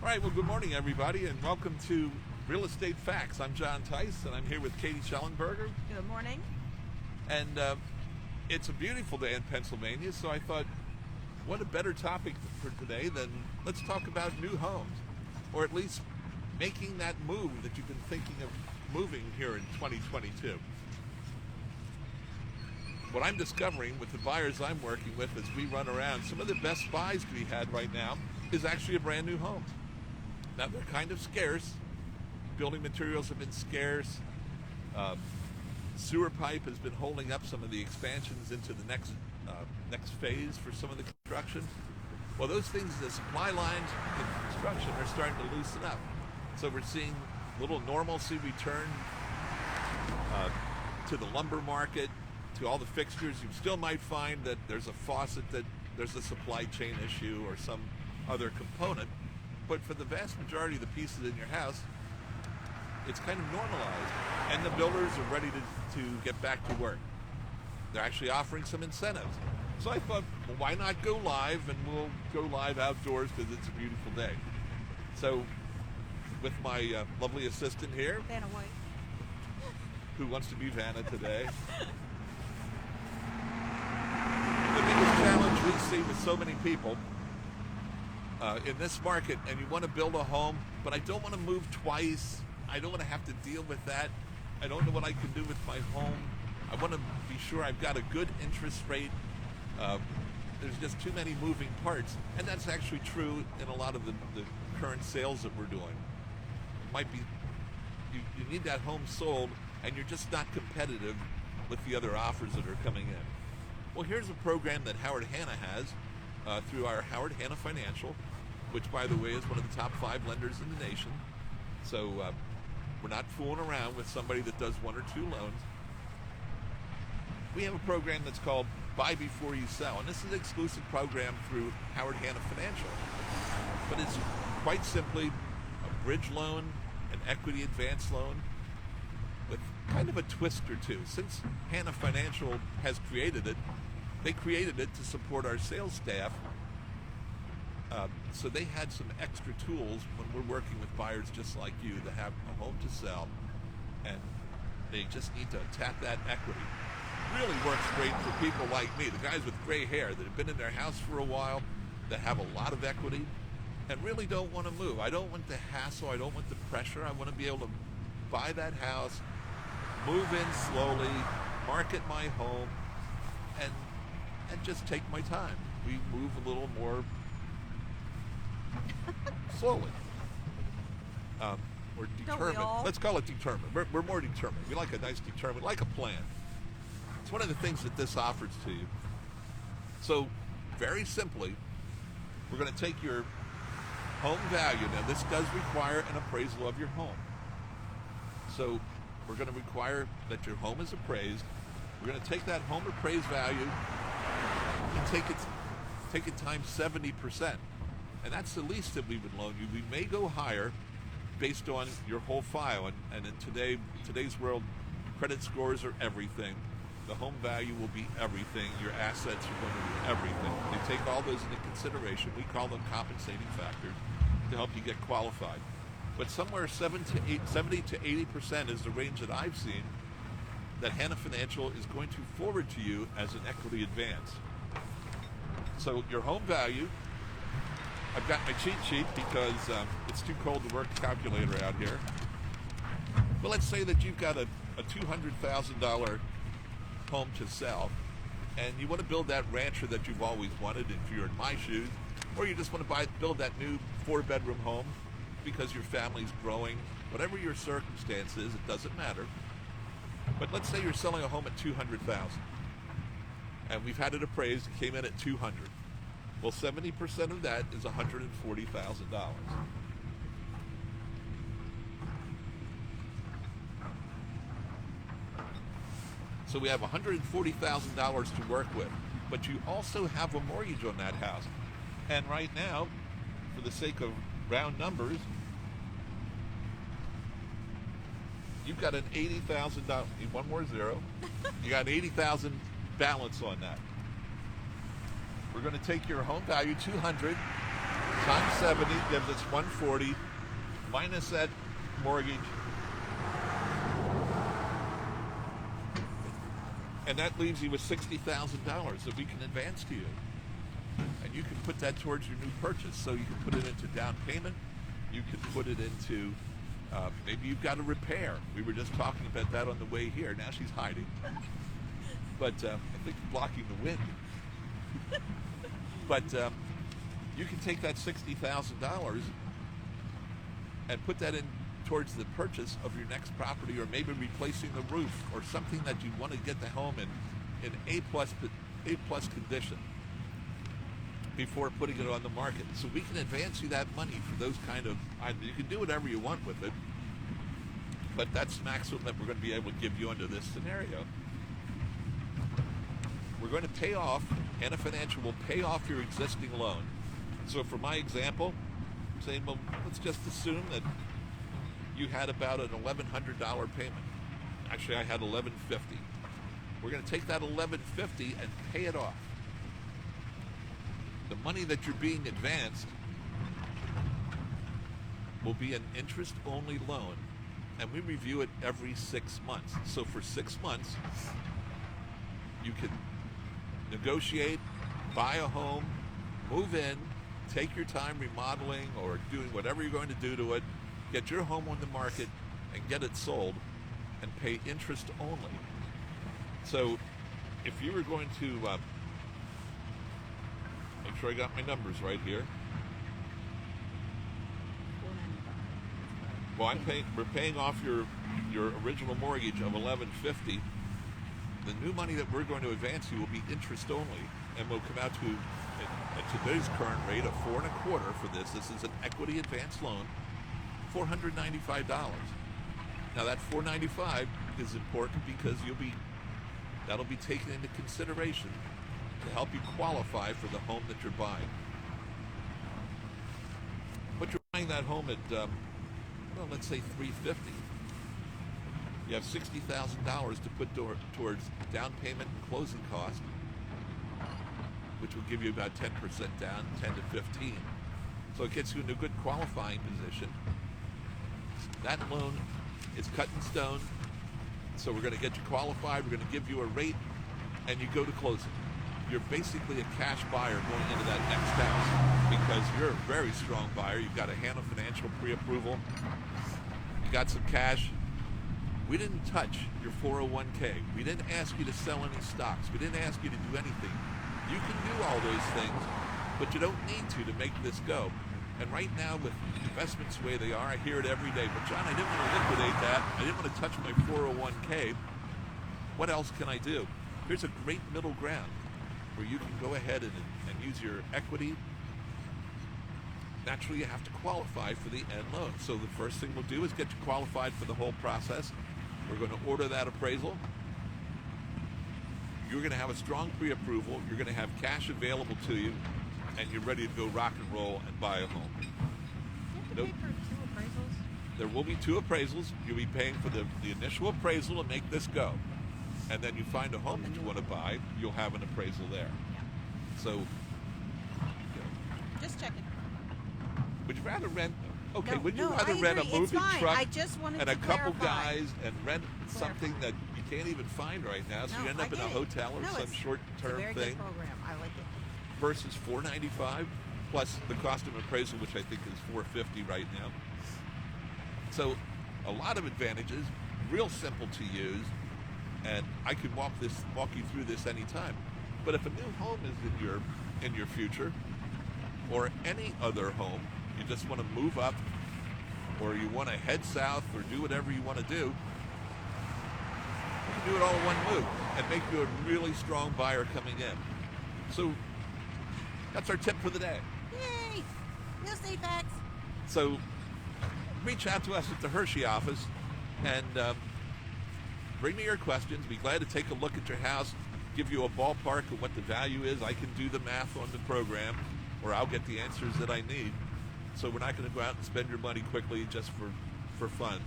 All right, well, good morning, everybody, and welcome to Real Estate Facts. I'm John Tice, and I'm here with Katie Schellenberger. Good morning. And it's a beautiful day in Pennsylvania, so I thought, what a better topic for today than let's talk about new homes, or at least making that move that you've been thinking of moving here in 2022. What I'm discovering with the buyers I'm working with as we run around, some of the best buys to be had right now is actually a brand new home. Now, they're kind of scarce. Building materials have been scarce. Sewer pipe has been holding up some of the expansions into the next phase for some of the construction. Well, those things, the supply lines in construction are starting to loosen up. So we're seeing little normalcy return to the lumber market, to all the fixtures. You still might find that there's a faucet, that there's a supply chain issue or some other component. But for the vast majority of the pieces in your house, it's kind of normalized. And the builders are ready to get back to work. They're actually offering some incentives. So I thought, well, why not go live? And we'll go live outdoors because it's a beautiful day. So with my lovely assistant here, Vanna White, who wants to be Vanna today. The biggest challenge we see with so many people in this market, and you want to build a home, but I don't want to move twice. I don't want to have to deal with that. I don't know what I can do with my home. I want to be sure I've got a good interest rate. There's just too many moving parts, and that's actually true in a lot of the current sales that we're doing. It might be you need that home sold, and you're just not competitive with the other offers that are coming in. Well, here's a program that Howard Hanna has through our Howard Hanna Financial, which, by the way, is one of the top 5 lenders in the nation. So we're not fooling around with somebody that does 1 or 2 loans. We have a program that's called Buy Before You Sell, and this is an exclusive program through Howard Hanna Financial. But it's quite simply a bridge loan, an equity advance loan, with kind of a twist or two. Since Hanna Financial has created it, they created it to support our sales staff. So they had some extra tools when we're working with buyers just like you that have a home to sell, and they just need to tap that equity. Really works great for people like me, the guys with gray hair that have been in their house for a while, that have a lot of equity, and really don't want to move. I don't want the hassle. I don't want the pressure. I want to be able to buy that house, move in slowly, market my home, and just take my time. We move a little more slowly. We're determined. Let's call it determined. We're more determined. We like a nice determined, like a plan. It's one of the things that this offers to you. So, very simply, we're going to take your home value. Now, this does require an appraisal of your home. So, we're going to require that your home is appraised. We're going to take that home appraised value and take it times 70%. And that's the least that we would loan you. We may go higher based on your whole file. And in today's world, credit scores are everything. The home value will be everything. Your assets are going to be everything. They take all those into consideration. We call them compensating factors to help you get qualified. But somewhere 70 to 80% is the range that I've seen that Hanna Financial is going to forward to you as an equity advance. So your home value, I've got my cheat sheet because it's too cold to work the calculator out here. But let's say that you've got a $200,000 home to sell, and you want to build that rancher that you've always wanted if you're in my shoes, or you just want to build that new 4-bedroom home because your family's growing. Whatever your circumstance is, it doesn't matter. But let's say you're selling a home at $200,000, and we've had it appraised. It came in at $200,000. Well, 70% of that is $140,000. So we have $140,000 to work with, but you also have a mortgage on that house. And right now, for the sake of round numbers, you've got an $80,000, need one more zero. You got an $80,000 balance on that. We're going to take your home value, $200,000, times 70 gives us 140 minus that mortgage, and that leaves you with $60,000 that we can advance to you. And you can put that towards your new purchase. So you can put it into down payment. You can put it into, maybe you've got a repair. We were just talking about that on the way here. Now she's hiding. But I think you're blocking the wind. But you can take that $60,000 and put that in towards the purchase of your next property, or maybe replacing the roof, or something that you want to get the home in A plus condition before putting it on the market. So we can advance you that money for those kind of items. You can do whatever you want with it, but that's the maximum that we're going to be able to give you under this scenario. We're going to pay off, Hannah Financial will pay off your existing loan. So for my example, I'm saying, well, let's just assume that you had about an $1,100 payment. Actually, I had $1,150. We're going to take that $1,150 and pay it off. The money that you're being advanced will be an interest-only loan, and we review it every 6 months. So for 6 months, you can negotiate, buy a home, move in, take your time remodeling or doing whatever you're going to do to it, get your home on the market and get it sold, and pay interest only. So if you were going to, make sure I got my numbers right here. Well, we're paying off your original mortgage of $1,150. The new money that we're going to advance you will be interest only, and will come out to, at today's current rate, of 4.25% for this. This is an equity advance loan, $495. Now that $495 is important because that'll be taken into consideration to help you qualify for the home that you're buying. But you're buying that home at, well, let's say $350. You have $60,000 to put towards down payment and closing cost, which will give you about 10% down, 10 to 15. So it gets you in a good qualifying position. That loan is cut in stone. So we're going to get you qualified. We're going to give you a rate, and you go to closing. You're basically a cash buyer going into that next house because you're a very strong buyer. You've got a Hannah Financial pre-approval. You got some cash. We didn't touch your 401k. We didn't ask you to sell any stocks. We didn't ask you to do anything. You can do all those things, but you don't need to make this go. And right now, with investments the way they are, I hear it every day. But John, I didn't want to liquidate that. I didn't want to touch my 401k. What else can I do? Here's a great middle ground where you can go ahead and use your equity. Naturally, you have to qualify for the end loan. So the first thing we'll do is get you qualified for the whole process. We're going to order that appraisal. You're going to have a strong pre-approval. You're going to have cash available to you, and you're ready to go rock and roll and buy a home. You have to pay for 2 appraisals? There will be 2 appraisals. You'll be paying for the initial appraisal to make this go. And then you find a home that you want to buy, you'll have an appraisal there. Yeah. So, Just checking. would you rather rent? Okay, No, would you no, rather I rent a agree. It's moving fine. truck I just wanted and to a couple clarify. guys and rent something that you can't even find right now, so No, you end I up in a get it. hotel or No, some it's a short-term very thing, good program. I like it. versus $495 plus the cost of appraisal, which I think is $450 right now. So, a lot of advantages, real simple to use, and I could walk you through this anytime. But if a new home is in your future, or any other home, you just want to move up, or you want to head south, or do whatever you want to do, you can do it all in one move and make you a really strong buyer coming in. So that's our tip for the day. Yay! Real estate facts. So reach out to us at the Hershey office and bring me your questions. Be glad to take a look at your house, give you a ballpark of what the value is. I can do the math on the program, or I'll get the answers that I need. So we're not going to go out and spend your money quickly just for fun.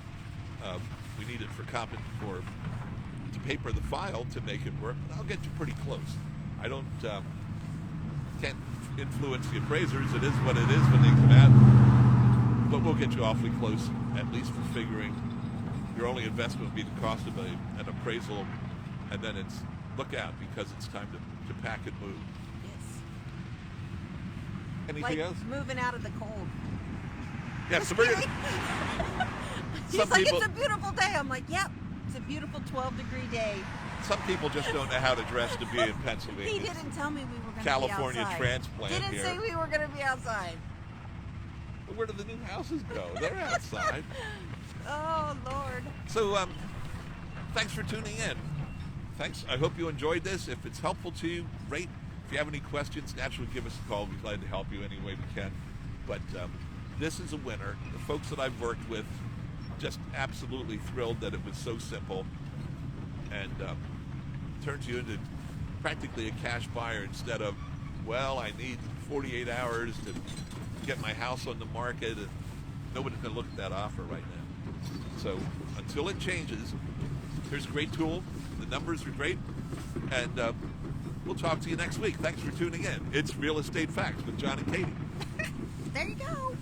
We need it to paper the file to make it work. But I'll get you pretty close. I don't can't influence the appraisers. It is what it is when they come out. But we'll get you awfully close, at least for figuring your only investment would be the cost of an appraisal, and then it's look out because it's time to pack and move. Yes. Anything Like else? moving out of the cold. Yeah, so we're He's some like, people, it's a beautiful day. I'm like, yep, it's a beautiful 12-degree day. some people just don't know how to dress to be in Pennsylvania. He didn't tell me we were going to California be outside. transplant Didn't here. say we were going to be outside. Where do the new houses go? They're outside. Oh, Lord. So, thanks for tuning in. Thanks. I hope you enjoyed this. If it's helpful to you, great. If you have any questions, naturally give us a call. We're glad to help you any way we can. But this is a winner. The folks that I've worked with, just absolutely thrilled that it was so simple and turns you into practically a cash buyer instead of, well, I need 48 hours to get my house on the market, and nobody's going to look at that offer right now. So until it changes, here's a great tool. The numbers are great, and we'll talk to you next week. Thanks for tuning in. It's Real Estate Facts with John and Katie. There you go.